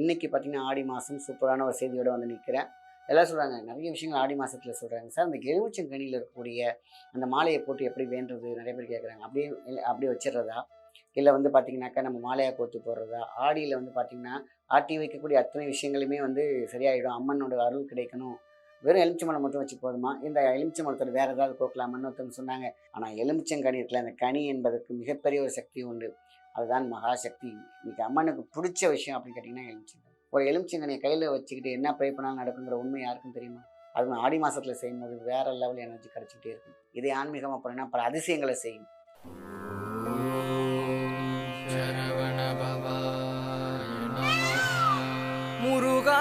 இன்னைக்கு பார்த்தீங்கன்னா, ஆடி மாதம் சூப்பரான ஒரு செய்தியோட வந்து நிற்கிறேன். எல்லாம் சொல்றாங்க, நெறைய விஷயங்கள் ஆடி மாசத்துல சொல்றாங்க. சார் அந்த எலுமிச்சங்கனியில இருக்கக்கூடிய அந்த மாலைய போட்டு எப்படி வேண்டுறது? நெறைய பேர் கேட்குறாங்க. அப்படியே இல்ல அப்படியே வச்சிடுறதா? இல்ல வந்து பார்த்தீங்கன்னாக்கா, நம்ம மாலையா கோர்த்து போடுறதா? ஆடியில வந்து பார்த்தீங்கன்னா, ஆட்டி வைக்கக்கூடிய அத்தனை விஷயங்களுமே வந்து சரியாயிடும். அம்மனோட அருள் கிடைக்கணும். வெறும் எலுமிச்சம்பழம் மட்டும் வச்சு போதுமா? இந்த எலுமிச்சம்பழத்தோட வேற ஏதாவது கோர்க்கலாமான்னு ஒருத்தவங்க சொன்னாங்க. ஆனா எலுமிச்சங்கனி இருக்குல்ல, அந்த கனி என்பதற்கு மிகப்பெரிய ஒரு சக்தி உண்டு. அதுதான் மகாசக்தி. இன்னைக்கு அம்மனுக்கு புடிச்ச விஷயம் அப்படின்னு கேட்டீங்கன்னா, எலுமிச்சங்கனி. ஒரு எலுமிச்சங்கனிய கையில வச்சுக்கிட்டு என்ன ப்ரே பண்ணாலும் நடக்குங்கிற உண்மை யாருக்கும் தெரியுமா? அதுவும் ஆடி மாசத்துல செய்யும்போது வேற லெவல் எனர்ஜி கிடைச்சுக்கிட்டே இருக்கும். இதே ஆன்மீகமா போனீங்கன்னா பல அதிசயங்கள செய்யும். ஓம் சரவணபவாய நமः. முருகா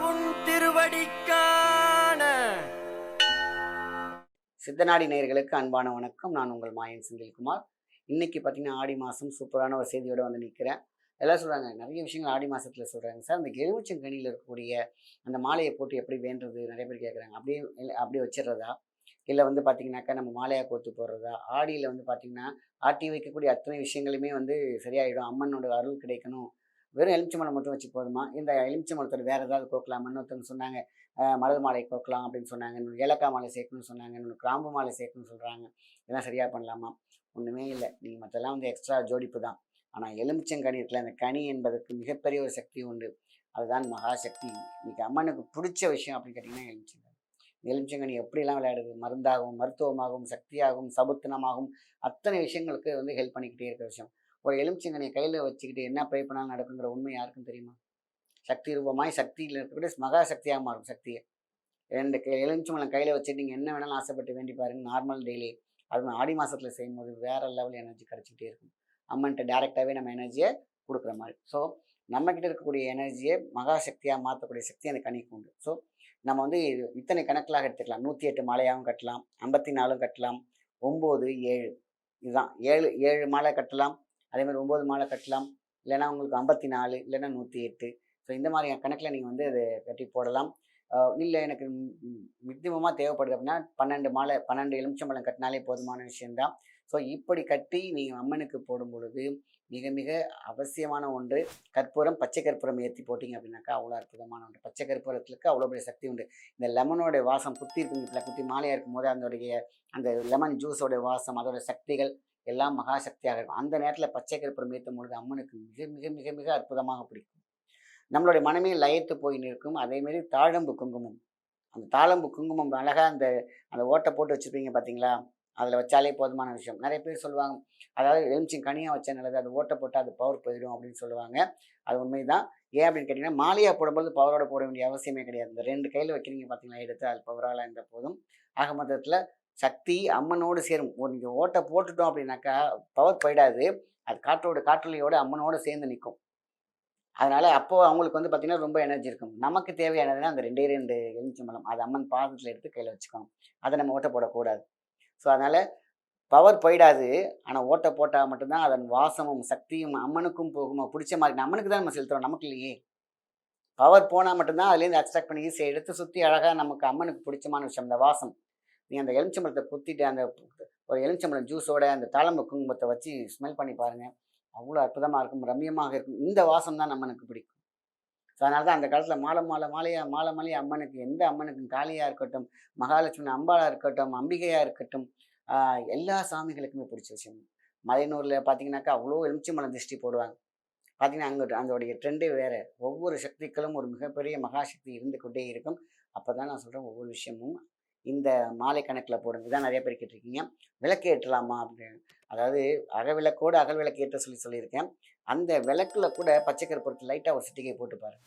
உன் திருவடிக்கான சித்தநாடி நேயர்களுக்கு அன்பான வணக்கம். நான் உங்கள் மாயன் செந்தில்குமார். இன்னைக்கு பார்த்தீங்கன்னா, ஆடி மாசம் சூப்பரான ஒரு செய்தியோட வந்து நிற்கிறேன். எல்லாம் சொல்றாங்க, நெறைய விஷயங்கள் ஆடி மாசத்துல சொல்றாங்க. சார் அந்த எலுமிச்சங்கனியில இருக்கக்கூடிய அந்த மாலைய போட்டு எப்படி வேண்டுறது? நெறைய பேர் கேட்குறாங்க. அப்படியே இல்ல அப்படியே வச்சிடுறதா? இல்ல வந்து பார்த்தீங்கன்னாக்கா, நம்ம மாலையா கோர்த்து போடுறதா? ஆடியில வந்து பார்த்தீங்கன்னா, ஆட்டி வைக்கக்கூடிய அத்தனை விஷயங்களுமே வந்து சரியாயிடும். அம்மனோட அருள் கிடைக்கணும். வெறும் எலுமிச்சம்பழம் மட்டும் வச்சு போதுமா? இந்த எலுமிச்சம்பழத்தோட வேற ஏதாவது கோர்க்கலாமான்னு ஒருத்தவங்க சொன்னாங்க. மலர் மாலை கோர்க்கலாம் அப்படின்னு சொன்னாங்க. இன்னொன்னு ஏலக்காய் மாலை சேர்க்கணும்னு சொன்னாங்க. இன்னொன்னு கிராம்பு மாலை சேர்க்கணும்னு சொல்றாங்க. இதெல்லாம் சரியா பண்ணலாமா? ஒண்ணுமே இல்ல. நீங்க மத்தெல்லாம் வந்து எக்ஸ்ட்ரா ஜோடிப்பு தான். ஆனா எலுமிச்சங்கனி இருக்குல்ல, அந்த கனி என்பதற்கு மிகப்பெரிய ஒரு சக்தி உண்டு. அதுதான் மகாசக்தி. இன்னைக்கு அம்மனுக்கு புடிச்ச விஷயம் அப்படின்னு கேட்டீங்கன்னா, எலுமிச்சங்கனி. எலுமிச்சங்கனி எப்படிலாம் விளையாடுது? மருந்தாகவும், மருத்துவமாகவும், சக்தியாகவும், சபுத்தனமாகவும் அத்தனை விஷயங்களுக்கு வந்து ஹெல்ப் பண்ணிக்கிட்டே இருக்கிற விஷயம். ஒரு எலுமிச்சங்கனிய கையில வச்சுக்கிட்டு என்ன ப்ரே பண்ணாலும் நடக்குங்கிற உண்மை யாருக்கும் தெரியுமா? சக்தி ரூபமாய் சக்தியில இருக்கக்கூடிய மகா சக்தியா மாறும் சக்தியே. 2 எலுமிச்சம்பழம் கையில வச்சுட்டு நீங்க என்ன வேணாலும் ஆசைப்பட்டு வேண்டி பாருங்க. Normal daily. அதுவும் ஆடி மாசத்துல செய்யும்போது வேற லெவல் எனர்ஜி கிடைச்சுக்கிட்டே இருக்கும். அம்மன்ட்ட டைரக்ட்டாவே நம்ம எனர்ஜிய குடுக்குற மாரி. ஸோ, நம்மகிட்ட இருக்கக்கூடிய எனர்ஜிய மகா சக்தியா மாத்தக்கூடிய சக்தி அந்த கனிக்கு உண்டு. ஸோ, நம்ம வந்து இத்தனை கணக்குலாம் எடுத்துக்கலாம். 108 மாலையாவும் கட்டலாம். 54ம் கட்டலாம். 9, 7 இதுதான். 7 மாலை கட்டலாம். அதேமாரி 9 மாலை கட்டலாம். இல்லன்னா உங்களுக்கு 54 இல்லன்னா 108. ஸோ இந்த மாரியான கணக்குல நீங்க வந்து அத கட்டி போடலாம். இல்ல எனக்கு மினிமமா தேவைப்படுது அப்படின்னா 12 மாலை 12 எலுமிச்சம்பழம் கட்டினாலே போதுமான விஷயம் தான். ஸோ இப்படி கட்டி நீங்க அம்மனுக்கு போடும்பொழுது, மிக மிக அவசியமான ஒன்று கற்பூரம், பச்சை கற்பூரம் ஏத்தி போட்டீங்க அப்படின்னாக்கா, அவ்வளோ அற்புதமான ஒன்று. பச்சை கற்பூரத்துக்கு அவ்வளோ பெரிய சக்தி உண்டு. இந்த லெமனோட வாசம் குத்தி இருக்குங்கல்ல, குத்தி மாலையா இருக்கும்போது அதனுடைய அந்த லெமன் ஜூஸோட வாசம், அதோட சக்திகள் எல்லாம் மகா சக்தியாக இருக்கும். அந்த நேரத்தில பச்சை கற்பூரம் ஏத்தும்பொழுது அம்மனுக்கு மிக மிக மிக மிக அற்புதமாக பிடிக்கும். நம்மளுடைய மனமே லயித்து போய் நிற்கும். அதேமாரி தாழம்பு குங்குமம். அந்த தாழம்பு குங்குமம் அழகா அந்த அந்த ஓட்ட போட்டு வச்சிருப்பீங்க பார்த்தீங்களா? அதில வச்சாலே போதுமான விஷயம். நெறைய பேர் சொல்லுவாங்க, அதாவது எலுமிச்சம் கனியா வச்சா நல்லது. அது ஓட்ட போட்டா அது பவர் போயிடும் அப்படின்னு சொல்லுவாங்க. அது உண்மைதான். ஏன் அப்படின்னு கேட்டீங்கன்னா, மாலையா போடும்போது பவரோட போட வேண்டிய அவசியமே கிடையாது. இந்த 2 கையில வைக்கிறீங்க பார்த்தீங்களா? எடுத்து அது பவரால இருந்தா போதும். ஆக மொத்தத்தில சக்தி அம்மனோடு சேரும். ஒரு நீங்க ஓட்ட போட்டுட்டோம் அப்படின்னாக்கா, பவர் போயிடாது. அது காற்றொலியோட அம்மனோட சேர்ந்து நிக்கும். அதனால அப்போ அவங்களுக்கு வந்து பார்த்தீங்கன்னா, ரொம்ப எனர்ஜி இருக்கும். நமக்கு தேவையானதுன்னா அந்த 2 எலுமிச்சம்பழம். அது அம்மன் பாதத்தில எடுத்து கையில வச்சுக்கணும். அத நம்ம ஓட்ட போடக்கூடாது. ஸோ அதனால பவர் போயிடாது. ஆனா ஓட்ட போட்டா மட்டும் தான் அதன் வாசமும், சக்தியும் அம்மனுக்கும் போகும். புடிச்ச மாரி அம்மனுக்கு தான் நம்ம செலுத்துறோம். நமக்கு இல்லையே! பவர் போனா மட்டும் தான் அதுலேருந்து எக்ஸ்ட்ராக்ட் பண்ணி ஈஸியா எடுத்து சுத்தி அழகா நமக்கு அம்மனுக்கு பிடிச்சமான விஷயம். அந்த வாசம். நீங்க அந்த எலுமிச்சம்பழத்த குத்திட்டு அந்த ஒரு எலுமிச்சம்பழம் ஜூஸோட அந்த தாழம்பூ குங்குமத்த வச்சு ஸ்மெல் பண்ணி பாருங்க. அவ்வளோ அற்புதமா இருக்கும். ரம்யமாக இருக்கும். இந்த வாசம் தான் அம்மனுக்கு பிடிக்கும். ஸோ அதனால தான் அந்த காலத்தில மாலை மாலையா அம்மனுக்கு எந்த அம்மனுக்கும் காளியா இருக்கட்டும், மகாலட்சுமி அம்பாளா இருக்கட்டும், அம்பிகையா இருக்கட்டும், ஆ எல்லா சாமிகளுக்குமே பிடிச்ச விஷயம். மலையனூர்ல பார்த்தீங்கன்னாக்கா, அவ்வளோ எலுமிச்சம்பழம் திருஷ்டி போடுவாங்க. பார்த்தீங்கன்னா, அங்க அதோடைய ட்ரெண்டே வேற. ஒவ்வொரு சக்திகளும் ஒரு மிகப்பெரிய மகாசக்தி இருந்து கொண்டே இருக்கும். அப்பதான் நான் சொல்றேன் ஒவ்வொரு விஷயமும் இந்த மாலை கணக்குல போடுங்க. இதான் நெறைய பேர் கேட்டிருக்கீங்க. விளக்கு ஏற்றலாமா? அப்படின்னு. அதாவது அகவிளக்கோடு அகல் விளக்கு ஏற்ற சொல்லியிருக்கேன். அந்த விளக்குல கூட பச்சை கற்பூரத்த லைட்டா ஒரு சிட்டிகை போட்டு பாருங்க.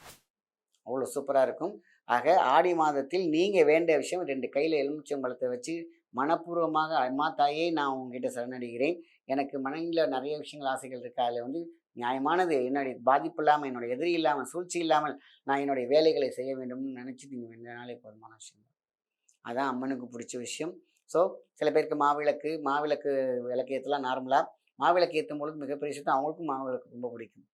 அவ்வளோ சூப்பரா இருக்கும். ஆக ஆடி மாதத்தில் நீங்க வேண்டிய விஷயம் 2 கையில எலுமிச்சம்பழத்த வச்சு மனப்பூர்வமாக, "அம்மா தாயே நான் உன்கிட்ட சரணடைகிறேன். எனக்கு மனதில நெறைய விஷயங்கள், ஆசைகள் இருக்கு. அதில வந்து நியாயமானது என்னுடைய பாதிப்பு இல்லாம, என்னுடைய எதிரி இல்லாமல், சூழ்ச்சி இல்லாமல் நான் என்னுடைய வேலைகளை செய்ய வேண்டும்னு" நெனச்சு நீங்க வேண்டுனாலே போதுமான விஷயம் தான். அதான் அம்மனுக்கு புடிச்ச விஷயம். ஸோ சில பேருக்கு மாவிளக்கு விளக்கு ஏத்தலாம் நார்மலா. மாவிளக்கு ஏத்தும்பொழுது மிகப்பெரிய விஷயம் அவங்களுக்கும் மாவிளக்கு ரொம்ப பிடிக்கும்.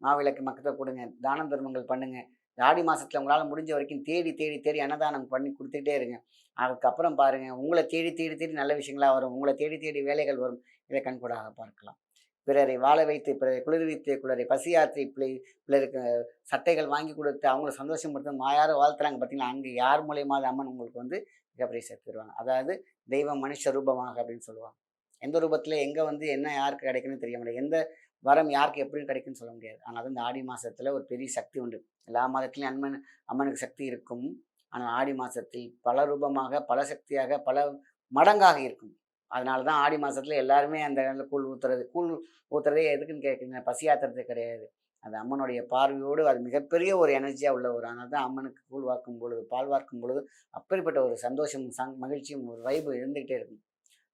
மாவிளக்கு மக்களுக்கு குடுங்க. தானம் தர்மங்கள் பண்ணுங்க. இந்த ஆடி மாசத்துல உங்களால முடிஞ்ச வரைக்கும் தேடி, தேடி, தேடி அன்னதானம் பண்ணி குடுத்துட்டே இருங்க. அதுக்கப்புறம் பாருங்க, உங்கள தேடி, தேடி, தேடி நல்ல விஷயங்களா வரும். உங்கள தேடி, தேடி வேலைகள் வரும். இத கண்கூடாக பார்க்கலாம். பிறரை வாழ வைத்து, பிறரை குளிர்வித்து, பிறரை பசியாற்றி, பிறருக்கு சட்டைகள் வாங்கி கொடுத்து, அவங்கள சந்தோஷப்படுத்த மாயார வாழ்த்துறாங்க பார்த்தீங்களா, அங்கே யார் மூலியமாவது அம்மன் உங்களுக்கு வந்து மிகப்பெரிய சக்தி தருவாங்க. அதாவது தெய்வம் மனுஷ ரூபமாக அப்படின்னு சொல்லுவாங்க. எந்த ரூபத்தில எங்க வந்து என்ன யாருக்கு கிடைக்கும்னு தெரிய முடியாது. எந்த வரம் யாருக்கு எப்படி கிடைக்கும்னு சொல்ல முடியாது. ஆனா இந்த ஆடி மாசத்துல ஒரு பெரிய சக்தி உண்டு. எல்லா மாதத்திலயும் அம்மனுக்கு சக்தி இருக்கும். ஆனால் ஆடி மாசத்தில் பல ரூபமாக, பல சக்தியாக, பல மடங்காக இருக்கும். அதனால தான் ஆடி மாசத்துல எல்லாருமே அந்த நேரத்துல கூழ் ஊத்துறது. கூழ் ஊத்துறதே எதுக்குன்னு கேட்குறீங்க, பசியாத்துறது கிடையாது. அது அம்மனுடைய பார்வையோடு அது மிகப்பெரிய ஒரு எனர்ஜியா உள்ள ஒரு அதனால தான் அம்மனுக்கு கூழ் வார்க்கும் பொழுது, பால் வார்க்கும் பொழுது அப்படிப்பட்ட ஒரு சந்தோஷமும், மகிழ்ச்சியும், ஒரு வைப் இருந்துகிட்டே இருக்கும்.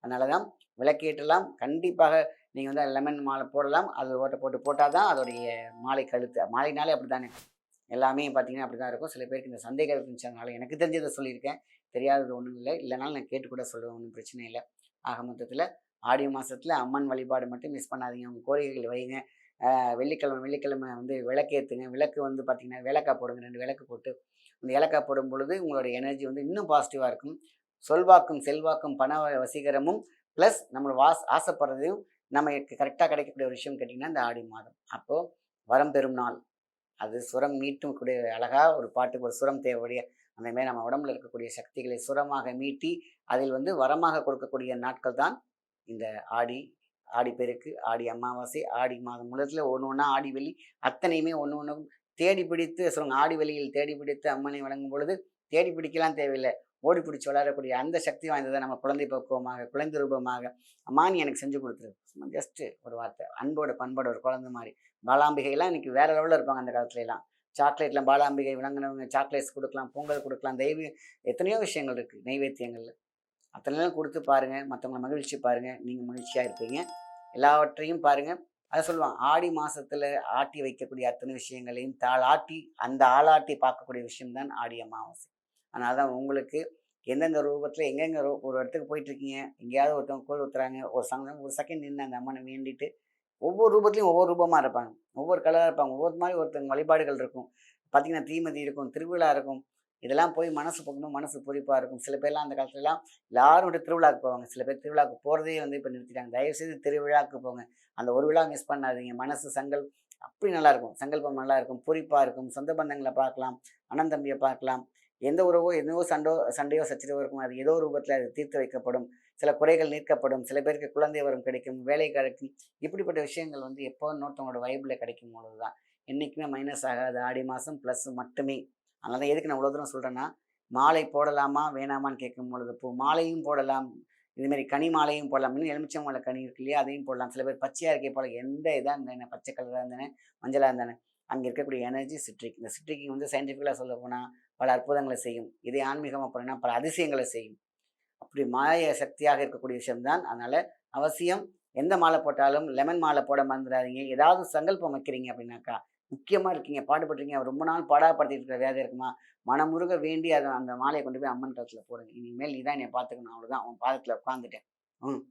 அதனால தான் விளக்கேற்றலாம். கண்டிப்பாக நீங்க வந்து லெமன் மாலை போடலாம். அது ஓட்ட போட்டு போட்டா தான் அதோடைய மாலை கழுத்து. மாலைனாலே அப்படித்தானே. எல்லாமே பார்த்தீங்கன்னா, அப்படிதான் இருக்கும். சில பேருக்கு இந்த சந்தேகம் இருந்துச்சதுனால எனக்கு தெரிஞ்சத சொல்லியிருக்கேன். தெரியாதது ஒண்ணும் இல்ல. இல்லனாலும் நான் கேட்டு கூட சொல்லுவேன். ஒண்ணும் பிரச்சனை இல்ல. ஆக மொத்தத்தில ஆடி மாசத்துல அம்மன் வழிபாடு மட்டும் மிஸ் பண்ணாதீங்க. உங்க கோரிக்கைகள் வைங்க. வெள்ளிக்கிழமை வந்து விளக்கேத்துங்க. விளக்கு வந்து பார்த்தீங்கன்னா, ஏலக்காய் போடுங்க. 2 விளக்கு போட்டு, அந்த ஏலக்காய் போடும் பொழுது உங்களுடைய எனர்ஜி வந்து இன்னும் பாசிட்டிவா இருக்கும். சொல்வாக்கும், செல்வாக்கும், பண வசீகரமும் பிளஸ் நம்ம ஆசைப்படுறதையும் நமக்கு கரெக்ட்டா கிடைக்கக்கூடிய ஒரு விஷயம் கேட்டீங்கன்னா, இந்த ஆடி மாதம். அப்போ வரம் பெறும் நாள். அது சுரம் மீட்டும் கூடிய அழகா ஒரு பாட்டுக்கு ஒரு சுரம் தேவையுடைய அந்த மாரி நம்ம உடம்புல இருக்கக்கூடிய சக்திகளை சுரமாக மீட்டி, அதில் வந்து வரமாக கொடுக்கக்கூடிய நாட்கள் தான் இந்த ஆடி, ஆடிப்பெருக்கு, ஆடி அமாவாசை, ஆடி மாதம் முழுவதுல ஒண்ணு ஒண்ணா ஆடி வெள்ளி அத்தனையுமே ஒண்ணு ஒண்ணும் தேடி பிடித்து சொல்லுவாங்க. ஆடி வெள்ளியில் தேடி பிடித்து அம்மனை வணங்கும் பொழுது, தேடி பிடிக்கலாம் தேவையில்ல. ஓடி பிடிச்சு விளையாடக்கூடிய அந்த சக்தி வாய்ந்தத நம்ம குழந்தை பக்குவமாக, குழந்தை ரூபமாக, "அம்மா நீ எனக்கு செஞ்சு குடுத்துரு." சும்மா ஜஸ்ட் ஒரு வார்த்தை. அன்போட, பண்போட ஒரு குழந்தை மாரி. பாலாம்பிகைலாம் இன்னைக்கு வேற லெவல்ல இருப்பாங்க அந்த காலத்துலலாம். சாக்லேட்ல பாலாம்பிகை விளங்குனவங்க சாக்லேட்ஸ் குடுக்கலாம், பொங்கல் குடுக்கலாம், எத்தனையோ விஷயங்கள் இருக்கு நைவேத்தியங்கள்ல. அத்தனையும் குடுத்து பாருங்க. மத்தவங்கள மகிழ்விச்சு பாருங்க. நீங்க மகிழ்ச்சியா இருப்பீங்க. எல்லாவற்றையும் பாருங்க. அத சொல்லுவாங்க. ஆடி மாசத்துல ஆட்டி வைக்கக்கூடிய அத்தனை விஷயங்களையும் தாலாட்டி, அந்த ஆளாட்டி பார்க்கக்கூடிய விஷயம் தான் ஆடி அமாவாசை. அதனால தான் உங்களுக்கு எந்தெந்த ரூபத்துல எங்கெங்க ஒரு இடத்துக்கு போயிட்டுருக்கீங்க. எங்கேயாவது ஒருத்தவங்க கூழ் ஊத்துறாங்க. ஒரு செகண்ட் நின்னு அந்த அம்மன வேண்டிட்டு ஒவ்வொரு ரூபத்திலயும் ஒவ்வொரு ரூபமா இருப்பாங்க. ஒவ்வொரு கலரா இருப்பாங்க. ஒவ்வொரு மாரி ஒருத்தவங்க வழிபாடுகள் இருக்கும். பார்த்தீங்கன்னா, தீமிதி இருக்கும், திருவிழா இருக்கும். இதெல்லாம் போய் மனசு பார்க்கும்போது மனசு பூரிப்பா இருக்கும். சில பேர்லாம் அந்த காலத்துலலாம் எல்லாரும் திருவிழாவுக்கு போவாங்க. சில பேர் திருவிழாவுக்கு போறதே வந்து இப்ப நிறுத்திட்டாங்க. தயவுசெய்து திருவிழாவுக்கு போங்க. அந்த ஒரு விழா மிஸ் பண்ணாதீங்க. மனசு அப்படி நல்லாருக்கும். சங்கல்பம் நல்லாருக்கும். பூரிப்பா இருக்கும். சொந்த பந்தங்கள பார்க்கலாம். அண்ணன் தம்பிய பார்க்கலாம். எந்த உறவோ, என்னவோ சண்டையோ, சச்சரவோ இருக்கும். அது ஏதோ ஒரு ரூபத்தில அது தீர்த்து வைக்கப்படும். சில குறைகள் நீக்கப்படும். சில பேருக்கு குழந்தை வரம் கிடைக்கும். வேலை கிடைக்கும். இப்படிப்பட்ட விஷயங்கள் வந்து எப்போ இன்னொருத்தவங்களோட வைப்ல கிடைக்கும் பொழுது தான். என்னைக்குமே மைனஸ் ஆகாது. ஆடி மாசம் பிளஸ் மட்டுமே. அதனால தான் எதுக்கு நான் இவ்வளோ தூரம் சொல்றேன்னா, மாலை போடலாமா? வேணாமான்னு கேட்கும்பொழுது, மாலையும் போடலாம். இதுமாரி கனி மாலையும் போடலாம். இன்னும் எலுமிச்சம்பழ கனி இருக்கு இல்லையா? அதையும் போடலாம். சில பேர் பச்சையா இருக்கே போல எந்த இதா இருந்தா என்ன? பச்சை கலரா இருந்தா என்ன? மஞ்சளா இருந்தா என்ன? அங்க இருக்கக்கூடிய எனர்ஜி சிட்ரிக். இந்த சிட்ரிக் வந்து சயின்டிஃபிக்கலா சொல்லப்போனா, பல அற்புதங்கள செய்யும். இதே ஆன்மீகமா போனீங்கன்னா, பல அதிசயங்கள செய்யும். அப்படி மாய சக்தியாக இருக்கக்கூடிய விஷயம் தான். அதனால அவசியம் எந்த மாலை போட்டாலும் லெமன் மாலை போட மறந்துடாதீங்க. ஏதாவது சங்கல்பம் வைக்கிறீங்க அப்படின்னாக்கா, முக்கியமா இருக்கீங்க, பாடுபட்டுருக்கீங்க, ரொம்ப நாள் பாடாப்படுத்திட்டு இருக்கிற வியாதி இருக்குமா, மனமுருக வேண்டி அந்த மாலைய கொண்டு போய் அம்மன் கழுத்துல போடுங்க. இனிமேல் நீ தான் என்னைய பார்த்துக்கணும் அவ்வளோதான். உன் பாதத்துல உட்காந்துட்டேன்.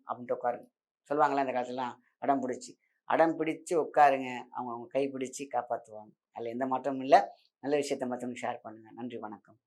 அப்படின்ட்டு உட்காருங்க. சொல்லுவாங்கல்ல அந்த காலத்துலலாம், அடம் பிடிச்சு. அடம் பிடிச்சு உட்காருங்க. அவங்க அவங்க கை பிடிச்சு காப்பாத்துவாங்க. அதுல எந்த மாற்றமும் இல்ல. நல்ல விஷயத்த மத்தவங்களுக்கு ஷேர் பண்ணுங்க. நன்றி, வணக்கம்.